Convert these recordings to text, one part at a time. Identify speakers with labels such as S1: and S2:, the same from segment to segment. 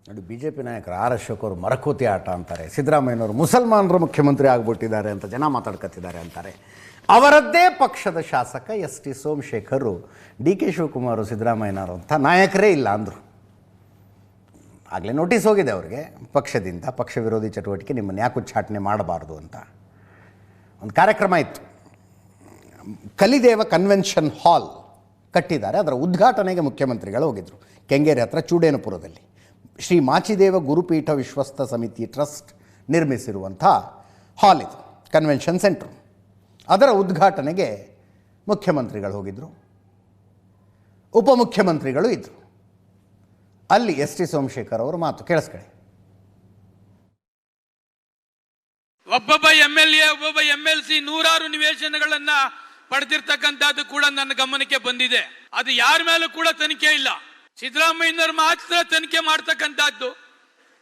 S1: ನೋಡಿ, B J P ನಾಯಕರು R Ashok ಅವರು ಮರಕೋತಿ ಆಟ ಅಂತಾರೆ, ಸಿದ್ದರಾಮಯ್ಯನವರು ಮುಸಲ್ಮಾನರು ಮುಖ್ಯಮಂತ್ರಿ ಆಗ್ಬಿಟ್ಟಿದ್ದಾರೆ ಅಂತ ಜನ ಮಾತಾಡ್ಕೊತಿದ್ದಾರೆ ಅಂತಾರೆ. ಅವರದ್ದೇ ಪಕ್ಷದ ಶಾಸಕ S T Somashekhar D K Shivakumar ಸಿದ್ದರಾಮಯ್ಯನವರು ಅಂತ ನಾಯಕರೇ ಇಲ್ಲ ಅಂದರು. ಆಗಲೇ ನೋಟಿಸ್ ಹೋಗಿದೆ ಅವರಿಗೆ ಪಕ್ಷದಿಂದ, ಪಕ್ಷ ವಿರೋಧಿ ಚಟುವಟಿಕೆ, ನಿಮ್ಮನ್ನು ಯಾಕೆ ಉಚ್ಚಾಟನೆ ಮಾಡಬಾರ್ದು ಅಂತ. ಒಂದು ಕಾರ್ಯಕ್ರಮ ಇತ್ತು, ಕಲಿದೇವ ಕನ್ವೆನ್ಷನ್ ಹಾಲ್ ಕಟ್ಟಿದ್ದಾರೆ, ಅದರ ಉದ್ಘಾಟನೆಗೆ ಮುಖ್ಯಮಂತ್ರಿಗಳು ಹೋಗಿದ್ದರು. ಕೆಂಗೇರಿ ಹತ್ರ ಚೂಡೇನಪುರದಲ್ಲಿ ಶ್ರೀ ಮಾಚಿದೇವ ಗುರುಪೀಠ ವಿಶ್ವಸ್ತ ಸಮಿತಿ ಟ್ರಸ್ಟ್ ನಿರ್ಮಿಸಿರುವಂಥ ಹಾಲ್ ಇದು, ಕನ್ವೆನ್ಷನ್ ಸೆಂಟ್ರು. ಅದರ ಉದ್ಘಾಟನೆಗೆ ಮುಖ್ಯಮಂತ್ರಿಗಳು ಹೋಗಿದ್ದರು, ಉಪಮುಖ್ಯಮಂತ್ರಿಗಳು ಇದ್ದರು. ಅಲ್ಲಿ ಎಸ್ ಟಿ ಸೋಮಶೇಖರ್ ಅವರು ಮಾತು ಕೇಳಿಸ್ಕೊಳ್ಳಿ.
S2: ಒಬ್ಬೊಬ್ಬ MLA ಒಬ್ಬೊಬ್ಬ MLC ನೂರಾರು ನಿವೇಶನಗಳನ್ನ ಪಡೆದಿರ್ತಕ್ಕಂಥದ್ದು ಕೂಡ ನನ್ನ ಗಮನಕ್ಕೆ ಬಂದಿದೆ. ಅದು ಯಾರ ಮೇಲೂ ಕೂಡ ತನಿಖೆ ಇಲ್ಲ, ಸಿದ್ದರಾಮಯ್ಯನವರು ಮಾತ್ರ ತನಿಖೆ ಮಾಡ್ತಕ್ಕಂಥದ್ದು.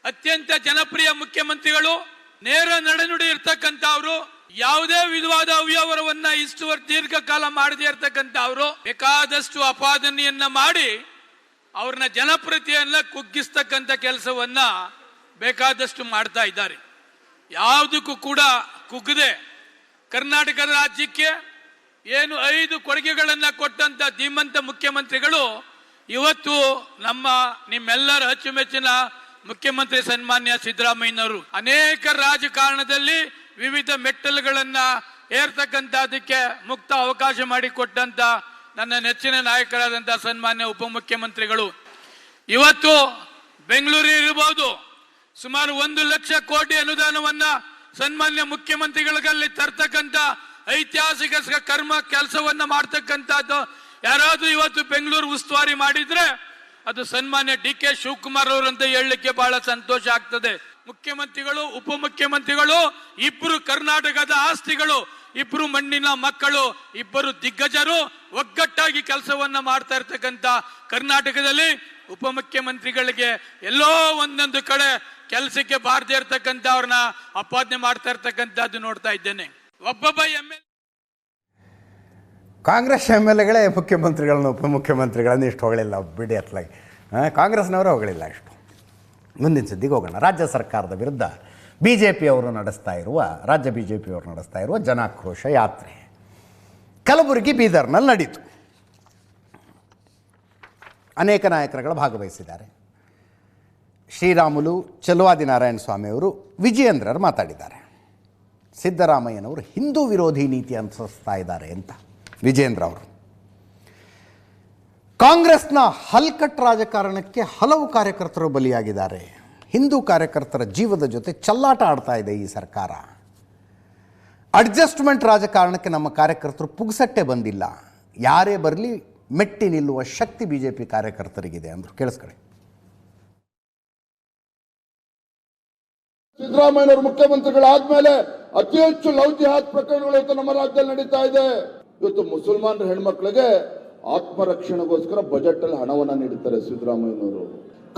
S2: ಅತ್ಯಂತ ಜನಪ್ರಿಯ ಮುಖ್ಯಮಂತ್ರಿಗಳು, ನೇರ ನಡೆನುಡಿ ಇರ್ತಕ್ಕಂಥವ್ರು, ಯಾವುದೇ ವಿಧವಾದ ಅವ್ಯವಹಾರವನ್ನ ಇಷ್ಟು ದೀರ್ಘಕಾಲ ಮಾಡದೇ ಇರ್ತಕ್ಕಂಥವ್ರು, ಬೇಕಾದಷ್ಟು ಅಪಾದನೆಯನ್ನ ಮಾಡಿ ಅವ್ರನ್ನ ಜನಪ್ರಿಯತೆಯನ್ನ ಕುಗ್ಗಿಸ್ತಕ್ಕಂಥ ಕೆಲಸವನ್ನ ಬೇಕಾದಷ್ಟು ಮಾಡ್ತಾ ಇದ್ದಾರೆ. ಯಾವುದಕ್ಕೂ ಕೂಡ ಕುಗ್ಗದೆ ಕರ್ನಾಟಕದ ರಾಜ್ಯಕ್ಕೆ ಏನು 5 ಕೊಡುಗೆಗಳನ್ನ ಕೊಟ್ಟಂತ ಧೀಮಂತ ಮುಖ್ಯಮಂತ್ರಿಗಳು ಇವತ್ತು ನಿಮ್ಮೆಲ್ಲರ ಅಚ್ಚುಮೆಚ್ಚಿನ ಮುಖ್ಯಮಂತ್ರಿ ಸನ್ಮಾನ್ಯ ಸಿದ್ದರಾಮಯ್ಯನವರು ಅನೇಕ ರಾಜಕಾರಣದಲ್ಲಿ ವಿವಿಧ ಮೆಟ್ಟಲುಗಳನ್ನ ಏರ್ತಕ್ಕಂಥದಕ್ಕೆ ಮುಕ್ತ ಅವಕಾಶ ಮಾಡಿಕೊಟ್ಟಂತ ನನ್ನ ನೆಚ್ಚಿನ ನಾಯಕರಾದಂಥ ಸನ್ಮಾನ್ಯ ಉಪಮುಖ್ಯಮಂತ್ರಿಗಳು ಇವತ್ತು ಬೆಂಗಳೂರು ಇರಬಹುದು, ಸುಮಾರು 1 ಲಕ್ಷ ಕೋಟಿ ಅನುದಾನವನ್ನ ಸನ್ಮಾನ್ಯ ಮುಖ್ಯಮಂತ್ರಿಗಳಲ್ಲಿ ತರ್ತಕ್ಕಂಥ ಐತಿಹಾಸಿಕ ಕೆಲಸವನ್ನ ಮಾಡ್ತಕ್ಕಂಥದ್ದು ಯಾರಾದ್ರೂ ಇವತ್ತು ಬೆಂಗಳೂರು ಉಸ್ತುವಾರಿ ಮಾಡಿದ್ರೆ ಅದು ಸನ್ಮಾನ್ಯ ಡಿ ಕೆ ಶಿವಕುಮಾರ್ ಅವರು ಅಂತ ಹೇಳಲಿಕ್ಕೆ ಬಹಳ ಸಂತೋಷ ಆಗ್ತದೆ. ಮುಖ್ಯಮಂತ್ರಿಗಳು, ಉಪಮುಖ್ಯಮಂತ್ರಿಗಳು ಇಬ್ಬರು ಕರ್ನಾಟಕದ ಆಸ್ತಿಗಳು, ಇಬ್ಬರು ಮಣ್ಣಿನ ಮಕ್ಕಳು, ಇಬ್ಬರು ದಿಗ್ಗಜರು ಒಗ್ಗಟ್ಟಾಗಿ ಕೆಲಸವನ್ನ ಮಾಡ್ತಾ ಇರ್ತಕ್ಕಂಥ ಕರ್ನಾಟಕದಲ್ಲಿ ಉಪಮುಖ್ಯಮಂತ್ರಿಗಳಿಗೆ ಎಲ್ಲೋ ಒಂದೊಂದು ಕಡೆ ಕೆಲಸಕ್ಕೆ ಬಾರದೇ ಇರ್ತಕ್ಕಂಥ ಅವ್ರನ್ನ ಅಪಾದನೆ ಮಾಡ್ತಾ ಇರ್ತಕ್ಕಂಥದ್ದು ನೋಡ್ತಾ ಇದ್ದೇನೆ. ಒಬ್ಬೊಬ್ಬ
S1: ಕಾಂಗ್ರೆಸ್ MLAಗಳೇ ಮುಖ್ಯಮಂತ್ರಿಗಳನ್ನ ಉಪಮುಖ್ಯಮಂತ್ರಿಗಳನ್ನ ಇಷ್ಟು ಹೊಗಳಿಲ್ಲ, ಬಿಡಿ ಅತ್ಲಾಗಿ ಕಾಂಗ್ರೆಸ್ನವರೇ ಹೊಗಳಿಲ್ಲ ಇಷ್ಟು. ಮುಂದಿನ ಸುದ್ದಿಗೆ ಹೋಗೋಣ. ರಾಜ್ಯ ಸರ್ಕಾರದ ವಿರುದ್ಧ ರಾಜ್ಯ ಬಿ ಜೆ ಪಿಯವರು ನಡೆಸ್ತಾ ಇರುವ ಜನಾಕ್ರೋಶ ಯಾತ್ರೆ ಕಲಬುರಗಿ, ಬೀದರ್ನಲ್ಲಿ ನಡೀತು. ಅನೇಕ ನಾಯಕರುಗಳು ಭಾಗವಹಿಸಿದ್ದಾರೆ. ಶ್ರೀರಾಮುಲು, ಚಲುವಾದಿ ನಾರಾಯಣ ಸ್ವಾಮಿಯವರು, ವಿಜಯೇಂದ್ರರು ಮಾತಾಡಿದ್ದಾರೆ. ಸಿದ್ದರಾಮಯ್ಯನವರು ಹಿಂದೂ ವಿರೋಧಿ ನೀತಿ ಅನುಸರಿಸ್ತಾ ಇದ್ದಾರೆ ಅಂತ ವಿಜಯೇಂದ್ರ ಅವರು. ಕಾಂಗ್ರೆಸ್ನ ಹಲ್ಕಟ್ ರಾಜಕಾರಣಕ್ಕೆ ಹಲವು ಕಾರ್ಯಕರ್ತರು ಬಲಿಯಾಗಿದ್ದಾರೆ. ಹಿಂದೂ ಕಾರ್ಯಕರ್ತರ ಜೀವದ ಜೊತೆ ಚೆಲ್ಲಾಟ ಆಡ್ತಾ ಇದೆ ಈ ಸರ್ಕಾರ. ಅಡ್ಜಸ್ಟ್ಮೆಂಟ್ ರಾಜಕಾರಣಕ್ಕೆ ನಮ್ಮ ಕಾರ್ಯಕರ್ತರು ಪುಗ್ಸಟ್ಟೆ ಬಂದಿಲ್ಲ. ಯಾರೇ ಬರಲಿ ಮೆಟ್ಟಿ ನಿಲ್ಲುವ ಶಕ್ತಿ BJP ಕಾರ್ಯಕರ್ತರಿಗಿದೆ ಅಂದರು. ಕೇಳಿಸ್ಕೊಳ್ಳಿ.
S3: ಸಿದ್ದರಾಮಯ್ಯನವರು ಮುಖ್ಯಮಂತ್ರಿಗಳಾದ್ಮೇಲೆ ಅತಿ ಹೆಚ್ಚು ಲವ್ ಜಿಹಾದ್ ಪ್ರಕರಣಗಳು ಇವತ್ತು ನಮ್ಮ ರಾಜ್ಯದಲ್ಲಿ ನಡೀತಾ ಇದೆ. ಇವತ್ತು ಮುಸಲ್ಮಾನರ ಹೆಣ್ಮಕ್ಳಿಗೆ ಆತ್ಮರಕ್ಷಣೆಗೋಸ್ಕರ ಬಜೆಟ್ ಅಲ್ಲಿ ಹಣವನ್ನ ನೀಡುತ್ತಾರೆ ಸಿದ್ದರಾಮಯ್ಯನವರು.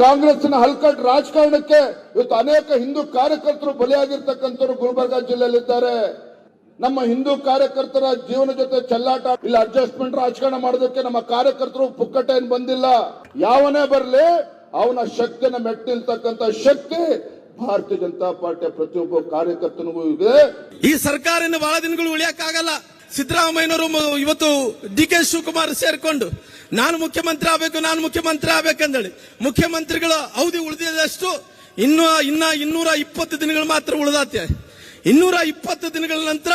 S3: ಕಾಂಗ್ರೆಸ್ನ ಹಲ್ಕಟ್ ರಾಜಕಾರಣಕ್ಕೆ ಇವತ್ತು ಅನೇಕ ಹಿಂದೂ ಕಾರ್ಯಕರ್ತರು ಬಲಿಯಾಗಿರ್ತಕ್ಕಂಥವ್ರು ಗುಲ್ಬರ್ಗಾ ಜಿಲ್ಲೆಯಲ್ಲಿದ್ದಾರೆ. ನಮ್ಮ ಹಿಂದೂ ಕಾರ್ಯಕರ್ತರ ಜೀವನ ಜೊತೆ ಚೆಲ್ಲಾಟ ಇಲ್ಲ, ಅಡ್ಜಸ್ಟ್ಮೆಂಟ್ ರಾಜಕಾರಣ ಮಾಡೋದಕ್ಕೆ ನಮ್ಮ ಕಾರ್ಯಕರ್ತರು ಪುಕ್ಕಟ ಏನ್ ಬಂದಿಲ್ಲ. ಯಾವನೇ ಬರಲಿ ಅವನ ಶಕ್ತಿಯನ್ನು ಮೆಟ್ಟಿ ನಿಲ್ತಕ್ಕಂಥ ಶಕ್ತಿ ಭಾರತೀಯ ಜನತಾ ಪಾರ್ಟಿಯ ಪ್ರತಿಯೊಬ್ಬ ಕಾರ್ಯಕರ್ತನಿಗೂ ಇದೆ.
S4: ಈ ಸರ್ಕಾರನ ಬಹಳ ದಿನಗಳು ಉಳಿಯಕ್ಕಾಗಲ್ಲ. ಸಿದ್ದರಾಮಯ್ಯನವರು ಇವತ್ತು ಡಿ ಕೆ ಶಿವಕುಮಾರ್ ಸೇರ್ಕೊಂಡು ನಾನು ಮುಖ್ಯಮಂತ್ರಿ ಆಗ್ಬೇಕಂದೇಳಿ ಮುಖ್ಯಮಂತ್ರಿಗಳ ಅವಧಿ ಉಳಿದಷ್ಟು ಇನ್ನ 220 ದಿನಗಳು ಮಾತ್ರ ಉಳಿದಾತೆ. 220 ದಿನಗಳ ನಂತರ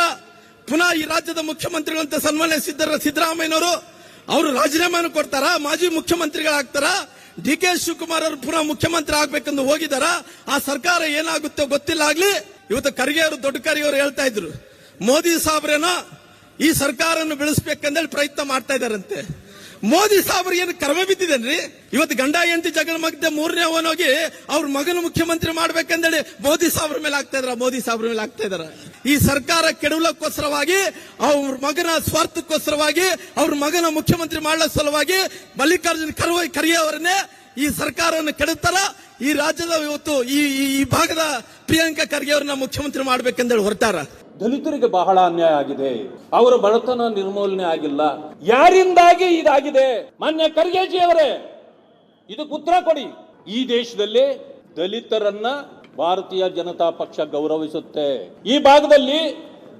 S4: ಪುನಃ ಈ ರಾಜ್ಯದ ಮುಖ್ಯಮಂತ್ರಿಗಳಂತ ಸನ್ಮಾನ್ಯ ಸಿದ್ದರಾಮಯ್ಯನವರು ಅವರು ರಾಜೀನಾಮೆಯನ್ನು ಕೊಡ್ತಾರ, ಮಾಜಿ ಮುಖ್ಯಮಂತ್ರಿಗಳಾಗ್ತಾರ. ಡಿ ಕೆ ಶಿವಕುಮಾರ್ ಅವರು ಪುನಃ ಮುಖ್ಯಮಂತ್ರಿ ಆಗ್ಬೇಕೆಂದು ಹೋಗಿದಾರ. ಆ ಸರ್ಕಾರ ಏನಾಗುತ್ತೋ ಗೊತ್ತಿಲ್ಲ. ಆಗ್ಲಿ ಇವತ್ತು ದೊಡ್ಡ ಖರ್ಗೆ ಅವರು ಹೇಳ್ತಾ ಇದ್ರು, ಮೋದಿ ಸಾಬ್ರೇನೋ ಈ ಸರ್ಕಾರವನ್ನು ಬೆಳೆಸಬೇಕಂದೇಳಿ ಪ್ರಯತ್ನ ಮಾಡ್ತಾ ಇದಾರಂತೆ. ಮೋದಿ ಸಾಬ್ರಿಗೆ ಏನು ಕರ್ಮ ಬಿದ್ದಿದೇನ್ರಿ? ಇವತ್ತು ಗಂಡ ಹೆಂಡತಿ ಜಗಳ ಮಧ್ಯೆ 3ನೇ ಅವನೋಗಿ ಅವ್ರ ಮಗನ ಮುಖ್ಯಮಂತ್ರಿ ಮಾಡ್ಬೇಕಂದೇಳಿ ಮೋದಿ ಸಾಬ್ರ ಮೇಲೆ ಆಗ್ತಾ ಇದಾರ. ಈ ಸರ್ಕಾರ ಕೆಡವಲಕ್ಕೋಸ್ಕರವಾಗಿ, ಅವ್ರ ಮಗನ ಸ್ವಾರ್ಥಕ್ಕೋಸ್ಕರವಾಗಿ, ಅವ್ರ ಮಗನ ಮುಖ್ಯಮಂತ್ರಿ ಮಾಡಲ ಸಲುವಾಗಿ ಮಲ್ಲಿಕಾರ್ಜುನ ಖರ್ಗೆ ಅವರನ್ನೇ ಈ ಸರ್ಕಾರವನ್ನು ಕೆಡುತ್ತಾರ. ಈ ರಾಜ್ಯದ ಇವತ್ತು ಈ ಭಾಗದ ಪ್ರಿಯಾಂಕಾ ಖರ್ಗೆ ಅವ್ರನ್ನ ಮುಖ್ಯಮಂತ್ರಿ ಮಾಡ್ಬೇಕಂದೇಳಿ ಹೊರಟಾರ.
S5: ದಲಿತರಿಗೆ ಬಹಳ ಅನ್ಯಾಯ ಆಗಿದೆ. ಅವರ ಬಡತನ ನಿರ್ಮೂಲನೆ ಆಗಿಲ್ಲ. ಯಾರಿಂದಾಗಿ ಇದಾಗಿದೆ? ಮಾನ್ಯ ಖರ್ಗೆಜಿ ಅವರೇ, ಇದಕ್ಕೆ ಉತ್ತರ ಕೊಡಿ. ಈ ದೇಶದಲ್ಲಿ ದಲಿತರನ್ನ ಭಾರತೀಯ ಜನತಾ ಪಕ್ಷ ಗೌರವಿಸುತ್ತೆ. ಈ ಭಾಗದಲ್ಲಿ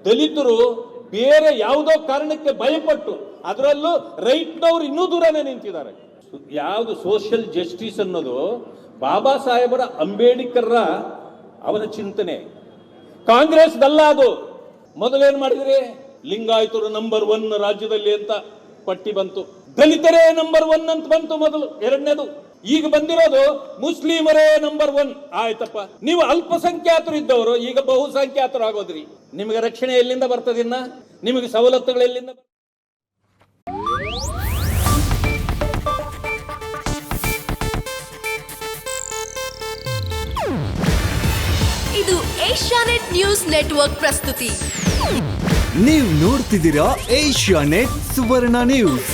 S5: ದಲಿತರು ಬೇರೆ ಯಾವುದೋ ಕಾರಣಕ್ಕೆ ಭಯಪಟ್ಟು, ಅದರಲ್ಲೂ ರೈಟ್ನವ್ರು ಇನ್ನೂ ದೂರನೇ ನಿಂತಿದ್ದಾರೆ. ಯಾವುದು ಸೋಷಿಯಲ್ ಜಸ್ಟಿಸ್ ಅನ್ನೋದು ಬಾಬಾ ಸಾಹೇಬರ ಅಂಬೇಡ್ಕರ್ರ ಅವರ ಚಿಂತನೆ, ಕಾಂಗ್ರೆಸ್ದಲ್ಲ ಅದು. ಮೊದಲೇನ್ ಮಾಡಿದ್ರಿ? ಲಿಂಗಾಯತರು ನಂಬರ್ 1 ರಾಜ್ಯದಲ್ಲಿ ಅಂತ ಪಟ್ಟಿ ಬಂತು, ದಲಿತರೇ ನಂಬರ್ 1 ಅಂತ ಬಂತು ಮೊದಲು. ಎರಡನೇದು ಈಗ ಬಂದಿರೋದು ಮುಸ್ಲಿಮರೇ ನಂಬರ್ 1. ಆಯ್ತಪ್ಪ, ನೀವು ಅಲ್ಪಸಂಖ್ಯಾತರು ಇದ್ದವರು ಈಗ ಬಹುಸಂಖ್ಯಾತರು ಆಗೋದ್ರಿ. ನಿಮಗೆ ರಕ್ಷಣೆ ಎಲ್ಲಿಂದ ಬರ್ತದಿನ್ನ? ನಿಮಗೆ ಸವಲತ್ತುಗಳು ಎಲ್ಲಿಂದ?
S6: ಇದು ಏಷ್ಯಾನೆಟ್ ನ್ಯೂಸ್ ನೆಟ್ವರ್ಕ್ ಪ್ರಸ್ತುತಿ.
S7: ನೀವು ನೋಡ್ತಿದ್ದೀರಾ ಏಷ್ಯಾನೆಟ್ ಸುವರ್ಣ ನ್ಯೂಸ್.